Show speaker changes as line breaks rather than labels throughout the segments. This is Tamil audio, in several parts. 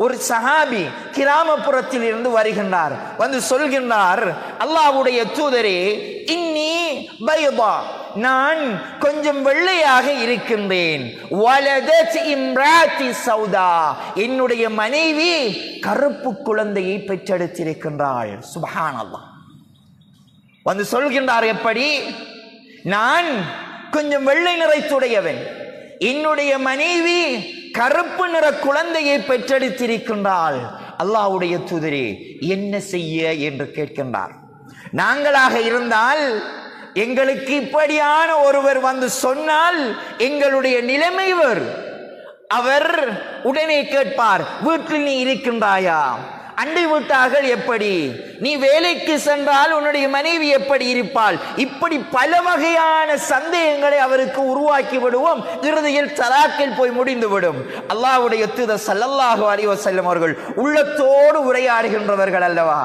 ஒரு சஹாபி கிராமப்புறத்தில் இருந்து வருகின்றார். வந்து சொல்கின்றார், அல்லாஹ்வுடைய தூதரே, இன்னி பைதா, நான் கொஞ்சம் வெள்ளையாக இருக்கின்றேன். வலதத் இம்ராத்தி சௌதா, என்னுடைய மனைவி கருப்பு குழந்தையை பெற்றெடுத்திருக்கின்றாள். சுப்ஹானல்லாஹ். வந்து சொல்கின்றார், எப்படி? நான் கொஞ்சம் வெள்ளை நிறத்துடையவன், என்னுடைய மனைவி கருப்பு நிற குழந்தையை பெற்றெடுத்திருக்கின்றாள். அல்லாஹ்வுடைய தூதரே, என்ன செய்ய என்று கேட்கின்றார். நாங்களாக இருந்தால், எங்களுக்கு இப்படியான ஒருவர் வந்து சொன்னால் எங்களுடைய நிலைமை அவர் உடனே கேட்பார், வீட்டில் நீ இருக்கின்றாயா? அண்டை வீட்டார்கள் எப்படி? நீ வேலைக்கு சென்றால் உன்னுடைய மனைவி எப்படி இருப்பாள்? இப்படி பல வகையான சந்தேகங்களை அவருக்கு உருவாக்கி விடுவோம். இறுதியில் தலாக்கில் போய் முடிந்துவிடும். அல்லாஹ்வுடைய தூதர் ஸல்லல்லாஹு அலைஹி வஸல்லம் அவர்கள் உள்ளத்தோடு உரையாடுகின்றவர்கள் அல்லவா?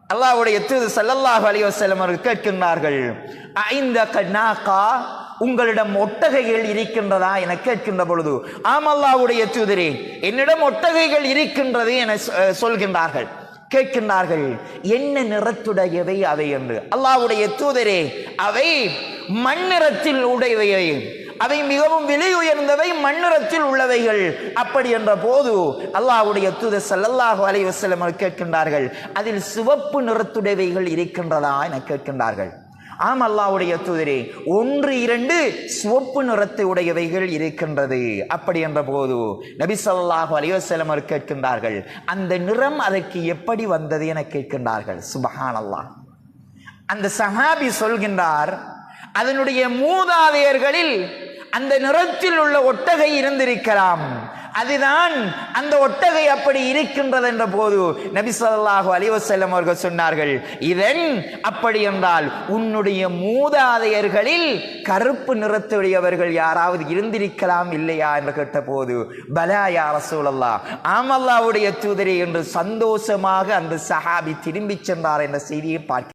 அல்லாஹ்வுடைய தூதர் ஸல்லல்லாஹு அலைஹி வஸல்லம் அவர்கள் கேட்கின்றார்கள், ஐந்தக நாகா, உங்களிடம் ஒட்டகைகள் இருக்கின்றதா என கேட்கின்ற பொழுது, ஆம் அல்லாஹ்வுடைய தூதரே, என்னிடம் ஒட்டகைகள் இருக்கின்றது என சொல்கின்றார்கள். கேட்கின்றார்கள், என்ன நிறத்துடையவை அவை என்று. அல்லாஹ்வுடைய தூதரே, அவை மண்ணிறத்தில் உடையவை, அவை மிகவும் விலை உயர்ந்தவை, மண்ணிறத்தில் உள்ளவைகள். அப்படி என்ற போது அல்லாஹ்வுடைய தூதர் ஸல்லல்லாஹு அலைஹி வஸல்லம் கேட்கின்றார்கள், அதில் சிவப்பு நிறத்துடையவைகள் இருக்கின்றதா என கேட்கின்றார்கள். ஆம் அல்லாஹ்வுடைய தூதரே, 1-2 சிவப்பு நிறத்தை உடையவைகள் இருக்கின்றது. அப்படி என்ற போது நபி ஸல்லல்லாஹு அலைஹி வஸல்லம் கேட்கின்றார்கள், அந்த நிறம் அதற்கு எப்படி வந்தது என கேட்கின்றார்கள். சுப்ஹானல்லாஹ். அந்த சஹாபி சொல்கின்றார், அதனுடைய மூதாதையர்களில் அந்த நிறத்தில் உள்ள ஒட்டகை இருந்திருக்கலாம், அதுதான் அந்த ஒட்டகை அப்படி இருக்கின்றது என்ற போது நபி ஸல்லல்லாஹு அலைஹி வஸல்லம் அவர்கள் சொன்னார்கள், இதன் அப்படி என்றால் உன்னுடைய மூதாதையர்களில் கருப்பு நிறத்துடையவர்கள் யாராவது இருந்திருக்கலாம் இல்லையா என்று கேட்ட போது, பலா யா ரசூலல்லாஹ், ஆம் அல்லாஹ்வுடைய தூதரே என்று சந்தோஷமாக அந்த சஹாபி திரும்பி சென்றார் என்ற செய்தியை பார்க்க